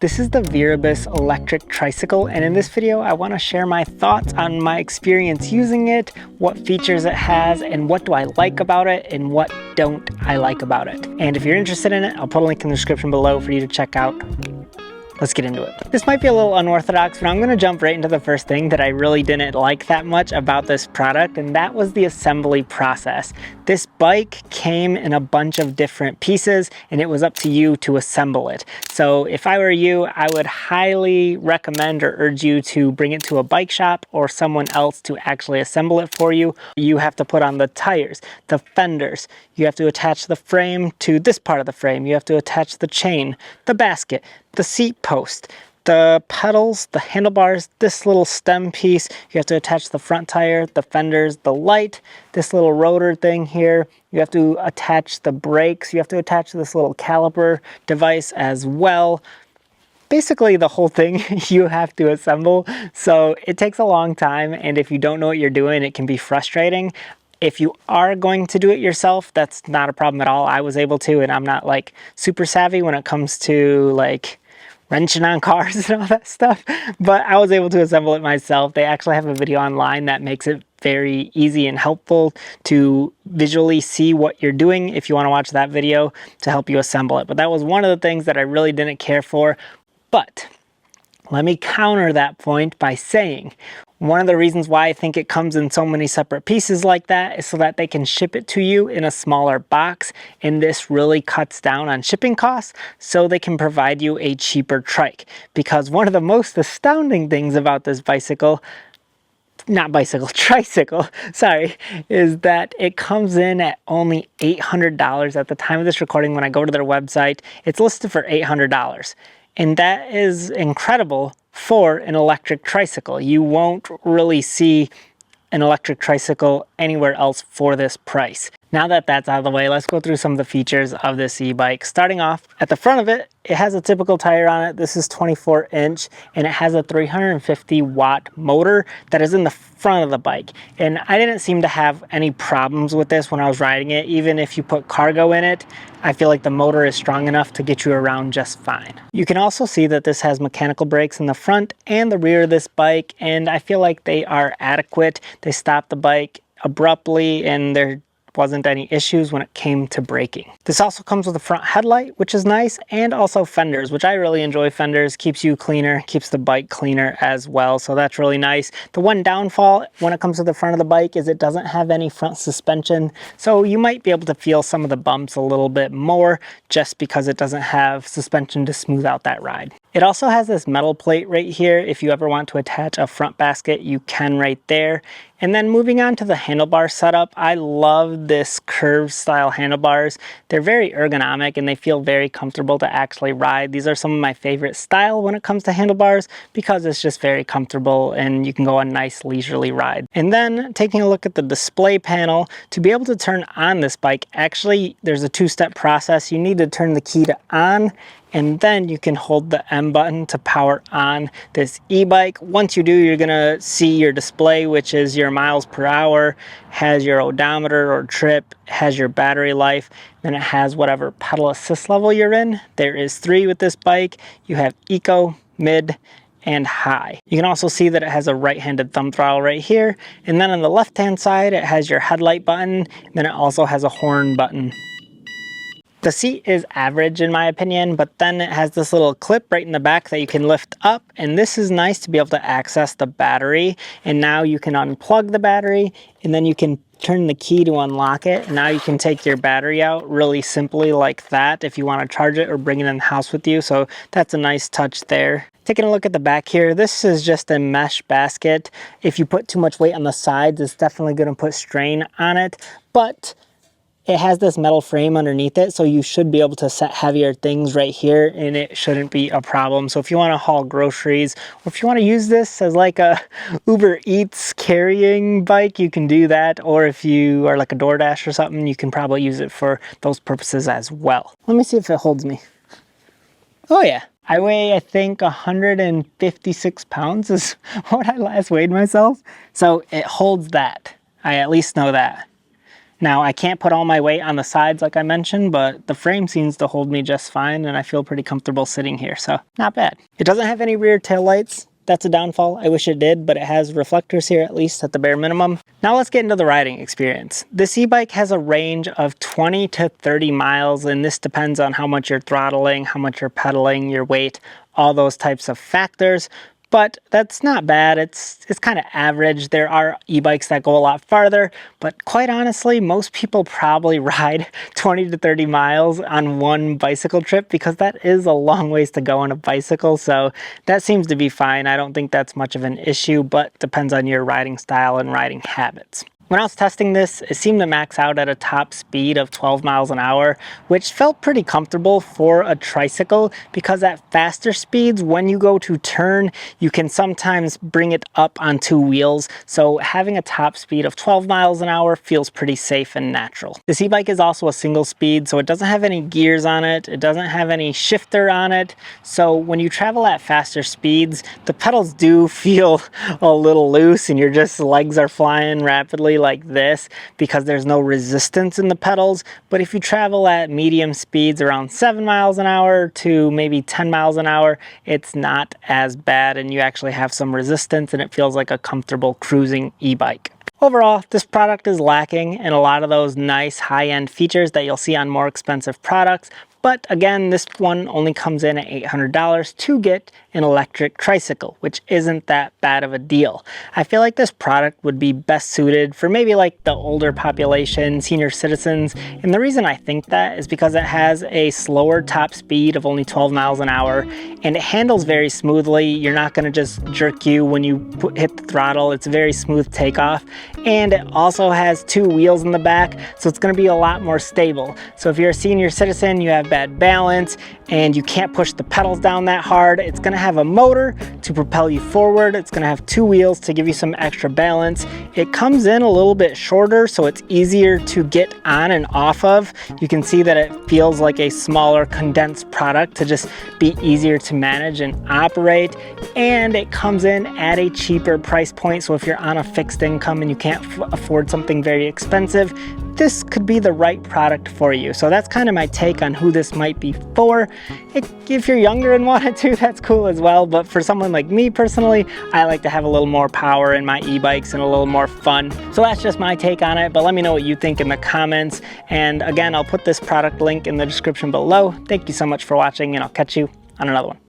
This is the Viribus Electric Tricycle, and in this video I want to share my thoughts on my experience using it, what features it has, and what do I like about it, and what don't I like about it. And if you're interested in it, I'll put a link in the description below for you to check out. Let's get into it. This might be a little unorthodox, but I'm going to jump right into the first thing that I really didn't like that much about this product, and that was the assembly process. This bike came in a bunch of different pieces, and it was up to you to assemble it. So if I were you, I would highly recommend or urge you to bring it to a bike shop or someone else to actually assemble it for you. You have to put on the tires, the fenders, you have to attach the frame to this part of the frame, you have to attach the chain, the basket, the seat post, the pedals, the handlebars, this little stem piece. You have to attach the front tire, the fenders, the light, this little rotor thing here. You have to attach the brakes. You have to attach this little caliper device as well. Basically the whole thing you have to assemble. So it takes a long time, and if you don't know what you're doing, it can be frustrating. If you are going to do it yourself, that's not a problem at all. I was able to, and I'm not like super savvy when it comes to like wrenching on cars and all that stuff, but I was able to assemble it myself. They actually have a video online that makes it very easy and helpful to visually see what you're doing if you want to watch that video to help you assemble it. But that was one of the things that I really didn't care for. But let me counter that point by saying, one of the reasons why I think it comes in so many separate pieces like that is so that they can ship it to you in a smaller box, and this really cuts down on shipping costs so they can provide you a cheaper trike. Because one of the most astounding things about this tricycle, sorry, is that it comes in at only $800 at the time of this recording. When I go to their website, it's listed for $800. And that is incredible for an electric tricycle. You won't really see an electric tricycle anywhere else for this price. Now that that's out of the way, let's go through some of the features of this e-bike. Starting off, at the front of it, it has a typical tire on it. This is 24 inch, and it has a 350 watt motor that is in the front of the bike. And I didn't seem to have any problems with this when I was riding it. Even if you put cargo in it, I feel like the motor is strong enough to get you around just fine. You can also see that this has mechanical brakes in the front and the rear of this bike, and I feel like they are adequate. They stop the bike abruptly, and there wasn't any issues when it came to braking. This also comes with a front headlight, which is nice, and also fenders, which I really enjoy. Fenders keeps you cleaner, keeps the bike cleaner as well, so that's really nice. The one downfall when it comes to the front of the bike is it doesn't have any front suspension, so you might be able to feel some of the bumps a little bit more just because it doesn't have suspension to smooth out that ride. It also has this metal plate right here. If you ever want to attach a front basket, you can right there. And then moving on to the handlebar setup, I love this curved style handlebars. They're very ergonomic and they feel very comfortable to actually ride. These are some of my favorite style when it comes to handlebars because it's just very comfortable and you can go on nice leisurely ride. And then taking a look at the display panel, to be able to turn on this bike, actually there's a two-step process. You need to turn the key to on, and then you can hold the M button to power on this e-bike. Once you do, you're gonna see your display, which is your miles per hour, has your odometer or trip, has your battery life, then it has whatever pedal assist level you're in. There is 3 with this bike. You have eco, mid, and high. You can also see that it has a right-handed thumb throttle right here, and then on the left-hand side, it has your headlight button, and then it also has a horn button. The seat is average in my opinion, but then it has this little clip right in the back that you can lift up, and this is nice to be able to access the battery. And now you can unplug the battery, and then you can turn the key to unlock it, and now you can take your battery out really simply like that if you want to charge it or bring it in the house with you. So that's a nice touch there. Taking a look at the back here, this is just a mesh basket. If you put too much weight on the sides, it's definitely going to put strain on it, but it has this metal frame underneath it, so you should be able to set heavier things right here and it shouldn't be a problem. So if you want to haul groceries, or if you want to use this as like a Uber Eats carrying bike, you can do that. Or if you are like a DoorDash or something, you can probably use it for those purposes as well. Let me see if it holds me. Oh yeah. I weigh, I think, 156 pounds is what I last weighed myself. So it holds that. I at least know that. Now, I can't put all my weight on the sides like I mentioned, but the frame seems to hold me just fine, and I feel pretty comfortable sitting here, so not bad. It doesn't have any rear taillights. That's a downfall. I wish it did, but it has reflectors here, at least at the bare minimum. Now let's get into the riding experience. This e-bike has a range of 20 to 30 miles, and this depends on how much you're throttling, how much you're pedaling, your weight, all those types of factors. But that's not bad. It's kind of average. There are e-bikes that go a lot farther, but quite honestly, most people probably ride 20 to 30 miles on one bicycle trip because that is a long ways to go on a bicycle. So that seems to be fine. I don't think that's much of an issue, but depends on your riding style and riding habits. When I was testing this, it seemed to max out at a top speed of 12 miles an hour, which felt pretty comfortable for a tricycle because at faster speeds, when you go to turn, you can sometimes bring it up on two wheels. So having a top speed of 12 miles an hour feels pretty safe and natural. This e-bike is also a single speed, so it doesn't have any gears on it. It doesn't have any shifter on it. So when you travel at faster speeds, the pedals do feel a little loose and your legs are flying rapidly like this because there's no resistance in the pedals. But if you travel at medium speeds around 7 miles an hour to maybe 10 miles an hour, it's not as bad and you actually have some resistance and it feels like a comfortable cruising e-bike. Overall, this product is lacking in a lot of those nice high-end features that you'll see on more expensive products. But again, this one only comes in at $800 to get an electric tricycle, which isn't that bad of a deal. I feel like this product would be best suited for maybe like the older population, senior citizens. And the reason I think that is because it has a slower top speed of only 12 miles an hour and it handles very smoothly. You're not going to just jerk you when you hit the throttle. It's a very smooth takeoff. And it also has two wheels in the back, so it's going to be a lot more stable. So if you're a senior citizen, you have bad balance and you can't push the pedals down that hard, it's going to have a motor to propel you forward. It's going to have two wheels to give you some extra balance. It comes in a little bit shorter, so it's easier to get on and off of. You can see that it feels like a smaller condensed product to just be easier to manage and operate. And it comes in at a cheaper price point, so if you're on a fixed income and you can't afford something very expensive, this could be the right product for you. So that's kind of my take on who this might be for. If you're younger and wanted to, that's cool as well. But for someone like me personally, I like to have a little more power in my e-bikes and a little more fun. So that's just my take on it, but let me know what you think in the comments. And again, I'll put this product link in the description below. Thank you so much for watching and I'll catch you on another one.